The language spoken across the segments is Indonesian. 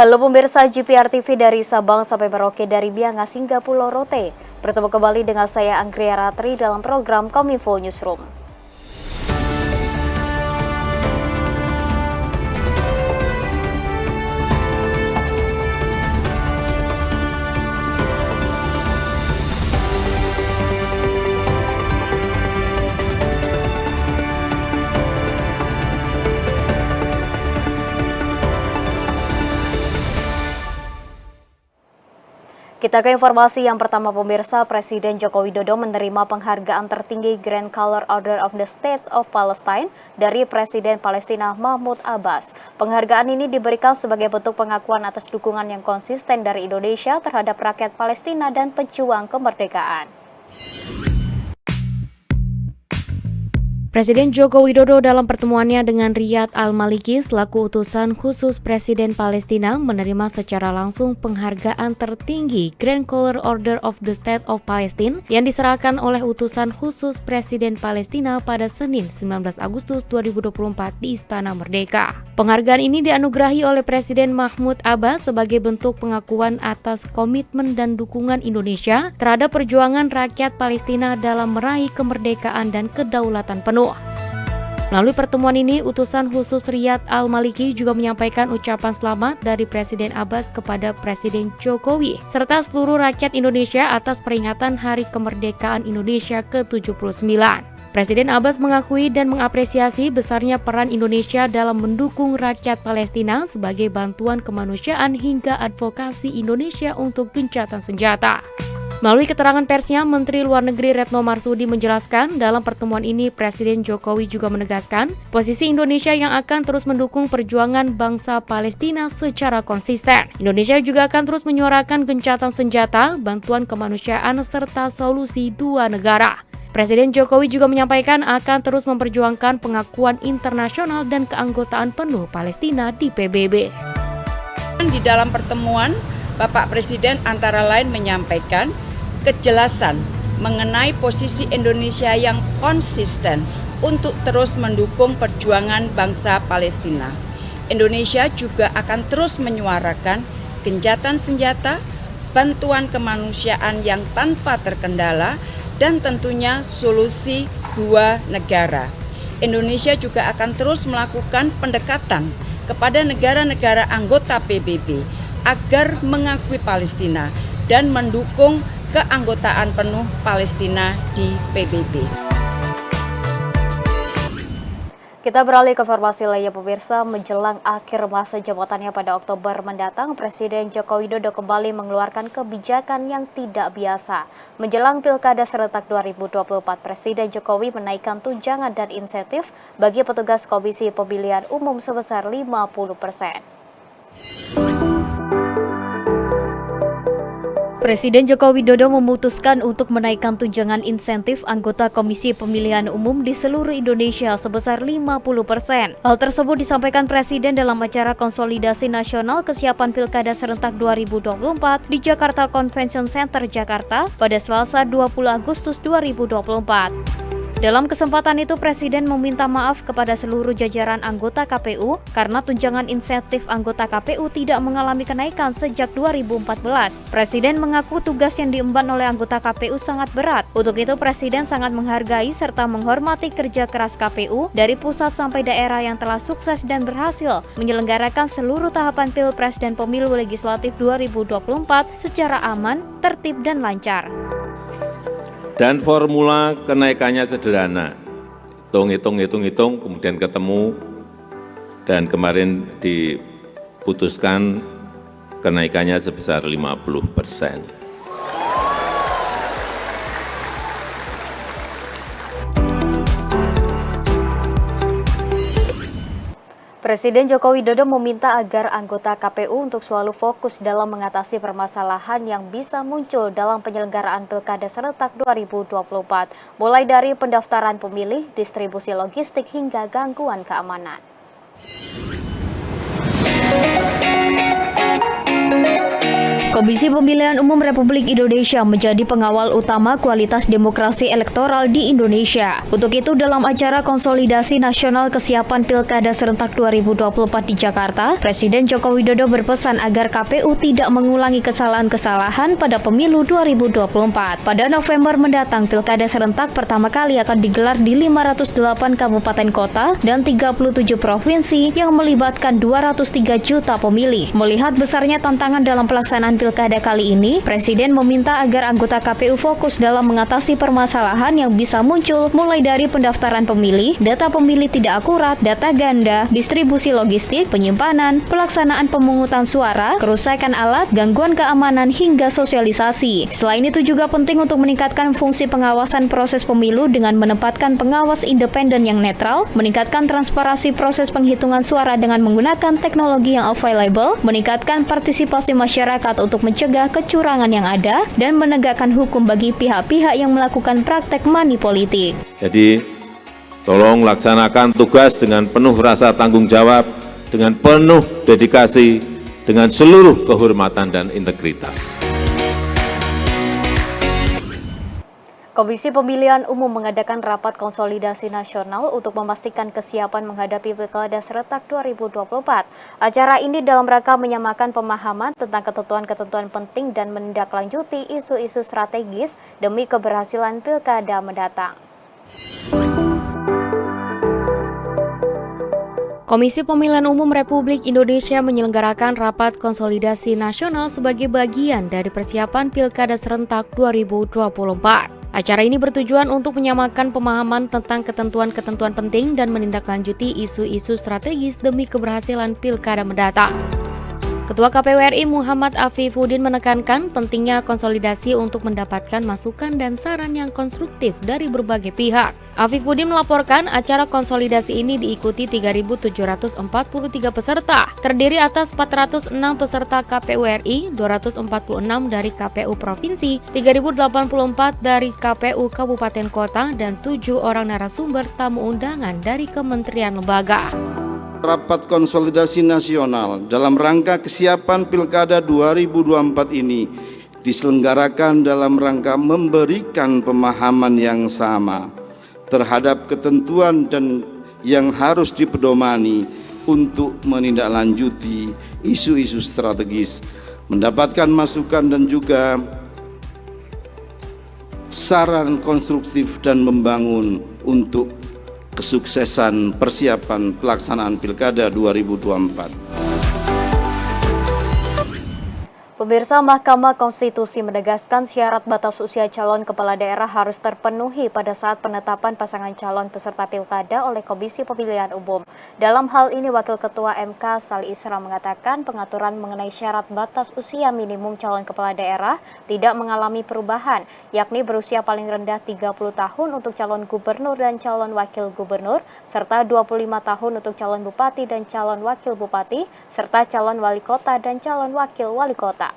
Halo pemirsa GPR TV dari Sabang sampai Merauke, dari Miangas hingga Pulau Rote. Bertemu kembali dengan saya Anggria Ratri dalam program Kominfo Newsroom. Kita ke informasi yang pertama pemirsa, Presiden Joko Widodo menerima penghargaan tertinggi Grand Color Order of the State of Palestine dari Presiden Palestina Mahmud Abbas. Penghargaan ini diberikan sebagai bentuk pengakuan atas dukungan yang konsisten dari Indonesia terhadap rakyat Palestina dan pejuang kemerdekaan. Presiden Joko Widodo dalam pertemuannya dengan Riyad Al-Maliki selaku utusan khusus Presiden Palestina menerima secara langsung penghargaan tertinggi Grand Color Order of the State of Palestine yang diserahkan oleh utusan khusus Presiden Palestina pada Senin 19 Agustus 2024 di Istana Merdeka. Penghargaan ini dianugerahi oleh Presiden Mahmud Abbas sebagai bentuk pengakuan atas komitmen dan dukungan Indonesia terhadap perjuangan rakyat Palestina dalam meraih kemerdekaan dan kedaulatan penuh. Melalui pertemuan ini, utusan khusus Riyad Al-Maliki juga menyampaikan ucapan selamat dari Presiden Abbas kepada Presiden Jokowi, serta seluruh rakyat Indonesia atas peringatan Hari Kemerdekaan Indonesia ke-79. Presiden Abbas mengakui dan mengapresiasi besarnya peran Indonesia dalam mendukung rakyat Palestina sebagai bantuan kemanusiaan hingga advokasi Indonesia untuk gencatan senjata. Melalui keterangan persnya, Menteri Luar Negeri Retno Marsudi menjelaskan dalam pertemuan ini Presiden Jokowi juga menegaskan posisi Indonesia yang akan terus mendukung perjuangan bangsa Palestina secara konsisten. Indonesia juga akan terus menyuarakan gencatan senjata, bantuan kemanusiaan, serta solusi dua negara. Presiden Jokowi juga menyampaikan akan terus memperjuangkan pengakuan internasional dan keanggotaan penuh Palestina di PBB. Di dalam pertemuan, Bapak Presiden antara lain menyampaikan kejelasan mengenai posisi Indonesia yang konsisten untuk terus mendukung perjuangan bangsa Palestina. Indonesia juga akan terus menyuarakan gencatan senjata, bantuan kemanusiaan yang tanpa terkendala, dan tentunya solusi dua negara. Indonesia juga akan terus melakukan pendekatan kepada negara-negara anggota PBB agar mengakui Palestina dan mendukung keanggotaan penuh Palestina di PBB. Kita beralih ke informasi lainnya pemirsa, menjelang akhir masa jabatannya pada Oktober mendatang, Presiden Joko Widodo kembali mengeluarkan kebijakan yang tidak biasa. Menjelang Pilkada serentak 2024, Presiden Jokowi menaikkan tunjangan dan insentif bagi petugas Komisi Pemilihan Umum sebesar 50%. Presiden Joko Widodo memutuskan untuk menaikkan tunjangan insentif anggota Komisi Pemilihan Umum di seluruh Indonesia sebesar 50%. Hal tersebut disampaikan Presiden dalam acara konsolidasi nasional kesiapan Pilkada serentak 2024 di Jakarta Convention Center, Jakarta pada Selasa 20 Agustus 2024. Dalam kesempatan itu, Presiden meminta maaf kepada seluruh jajaran anggota KPU karena tunjangan insentif anggota KPU tidak mengalami kenaikan sejak 2014. Presiden mengaku tugas yang diemban oleh anggota KPU sangat berat. Untuk itu, Presiden sangat menghargai serta menghormati kerja keras KPU dari pusat sampai daerah yang telah sukses dan berhasil menyelenggarakan seluruh tahapan Pilpres dan Pemilu Legislatif 2024 secara aman, tertib, dan lancar. Dan formula kenaikannya sederhana, hitung, kemudian ketemu, dan kemarin diputuskan kenaikannya sebesar 50%. Presiden Joko Widodo meminta agar anggota KPU untuk selalu fokus dalam mengatasi permasalahan yang bisa muncul dalam penyelenggaraan Pilkada serentak 2024, mulai dari pendaftaran pemilih, distribusi logistik, hingga gangguan keamanan. Komisi Pemilihan Umum Republik Indonesia menjadi pengawal utama kualitas demokrasi elektoral di Indonesia. Untuk itu, dalam acara konsolidasi nasional kesiapan Pilkada serentak 2024 di Jakarta, Presiden Joko Widodo berpesan agar KPU tidak mengulangi kesalahan-kesalahan pada pemilu 2024. Pada November mendatang, Pilkada serentak pertama kali akan digelar di 508 kabupaten kota dan 37 provinsi yang melibatkan 203 juta pemilih. Melihat besarnya tantangan dalam pelaksanaan Pilkada kali ini, Presiden meminta agar anggota KPU fokus dalam mengatasi permasalahan yang bisa muncul mulai dari pendaftaran pemilih, data pemilih tidak akurat, data ganda, distribusi logistik, penyimpanan, pelaksanaan pemungutan suara, kerusakan alat, gangguan keamanan, hingga sosialisasi. Selain itu juga penting untuk meningkatkan fungsi pengawasan proses pemilu dengan menempatkan pengawas independen yang netral, meningkatkan transparansi proses penghitungan suara dengan menggunakan teknologi yang available, meningkatkan partisipasi masyarakat untuk mencegah kecurangan yang ada, dan menegakkan hukum bagi pihak-pihak yang melakukan praktek money politik. Jadi, tolong laksanakan tugas dengan penuh rasa tanggung jawab, dengan penuh dedikasi, dengan seluruh kehormatan dan integritas. Komisi Pemilihan Umum mengadakan rapat konsolidasi nasional untuk memastikan kesiapan menghadapi Pilkada serentak 2024. Acara ini dalam rangka menyamakan pemahaman tentang ketentuan-ketentuan penting dan menindaklanjuti isu-isu strategis demi keberhasilan Pilkada mendatang. Komisi Pemilihan Umum Republik Indonesia menyelenggarakan rapat konsolidasi nasional sebagai bagian dari persiapan Pilkada serentak 2024. Acara ini bertujuan untuk menyamakan pemahaman tentang ketentuan-ketentuan penting dan menindaklanjuti isu-isu strategis demi keberhasilan Pilkada mendatang. Ketua KPU RI Muhammad Afifuddin menekankan pentingnya konsolidasi untuk mendapatkan masukan dan saran yang konstruktif dari berbagai pihak. Afifuddin melaporkan acara konsolidasi ini diikuti 3.743 peserta, terdiri atas 406 peserta KPU RI, 246 dari KPU Provinsi, 3.084 dari KPU Kabupaten Kota, dan 7 orang narasumber tamu undangan dari kementerian lembaga. Rapat konsolidasi nasional dalam rangka kesiapan Pilkada 2024 ini diselenggarakan dalam rangka memberikan pemahaman yang sama terhadap ketentuan dan yang harus dipedomani untuk menindaklanjuti isu-isu strategis, mendapatkan masukan dan juga saran konstruktif dan membangun untuk kesuksesan persiapan pelaksanaan Pilkada 2024. Pemirsa, Mahkamah Konstitusi menegaskan syarat batas usia calon kepala daerah harus terpenuhi pada saat penetapan pasangan calon peserta Pilkada oleh Komisi Pemilihan Umum. Dalam hal ini, Wakil Ketua MK Sali Isra mengatakan pengaturan mengenai syarat batas usia minimum calon kepala daerah tidak mengalami perubahan, yakni berusia paling rendah 30 tahun untuk calon gubernur dan calon wakil gubernur, serta 25 tahun untuk calon bupati dan calon wakil bupati, serta calon wali kota dan calon wakil wali kota.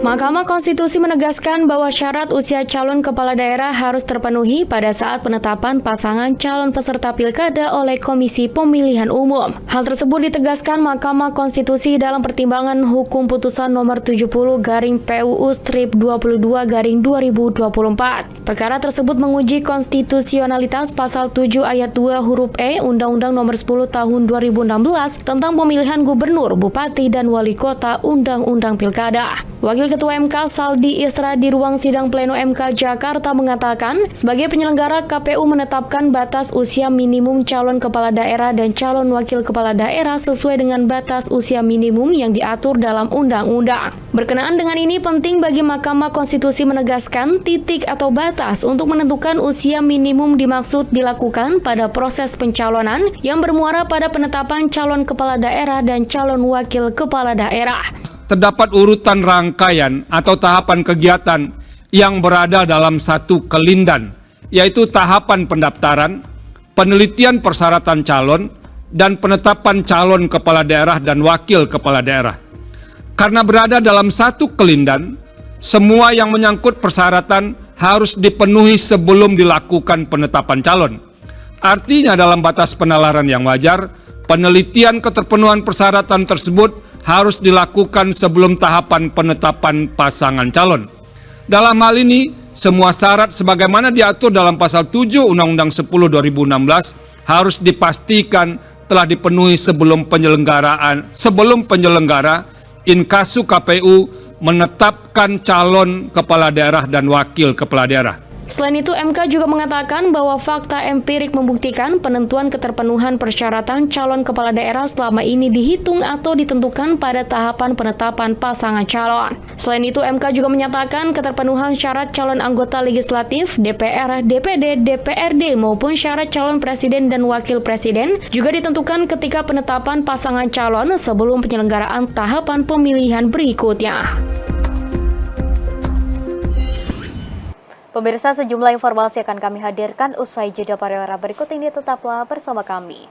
Mahkamah Konstitusi menegaskan bahwa syarat usia calon kepala daerah harus terpenuhi pada saat penetapan pasangan calon peserta Pilkada oleh Komisi Pemilihan Umum. Hal tersebut ditegaskan Mahkamah Konstitusi dalam pertimbangan hukum putusan nomor 70/PUU/22/2024. Perkara tersebut menguji konstitusionalitas pasal 7 ayat 2 huruf E Undang-Undang nomor 10 tahun 2016 tentang pemilihan gubernur, bupati, dan wali kota Undang-Undang Pilkada. Wakil Ketua MK Saldi Isra di ruang sidang pleno MK Jakarta mengatakan, sebagai penyelenggara KPU menetapkan batas usia minimum calon kepala daerah dan calon wakil kepala daerah sesuai dengan batas usia minimum yang diatur dalam undang-undang. Berkenaan dengan ini, penting bagi Mahkamah Konstitusi menegaskan titik atau batas untuk menentukan usia minimum dimaksud dilakukan pada proses pencalonan yang bermuara pada penetapan calon kepala daerah dan calon wakil kepala daerah. Terdapat urutan rangkaian atau tahapan kegiatan yang berada dalam satu kelindan, yaitu tahapan pendaftaran, penelitian persyaratan calon, dan penetapan calon kepala daerah dan wakil kepala daerah. Karena berada dalam satu kelindan, semua yang menyangkut persyaratan harus dipenuhi sebelum dilakukan penetapan calon. Artinya dalam batas penalaran yang wajar, Penelitian keterpenuhan persyaratan tersebut harus dilakukan sebelum tahapan penetapan pasangan calon. Dalam hal ini, semua syarat sebagaimana diatur dalam pasal 7 Undang-Undang 10 2016 harus dipastikan telah dipenuhi sebelum penyelenggara inkasu KPU menetapkan calon kepala daerah dan wakil kepala daerah. Selain itu, MK juga mengatakan bahwa fakta empirik membuktikan penentuan keterpenuhan persyaratan calon kepala daerah selama ini dihitung atau ditentukan pada tahapan penetapan pasangan calon. Selain itu, MK juga menyatakan keterpenuhan syarat calon anggota legislatif, DPR, DPD, DPRD maupun syarat calon presiden dan wakil presiden juga ditentukan ketika penetapan pasangan calon sebelum penyelenggaraan tahapan pemilihan berikutnya. Pemirsa, sejumlah informasi akan kami hadirkan usai jeda pariwara berikut ini, tetaplah bersama kami.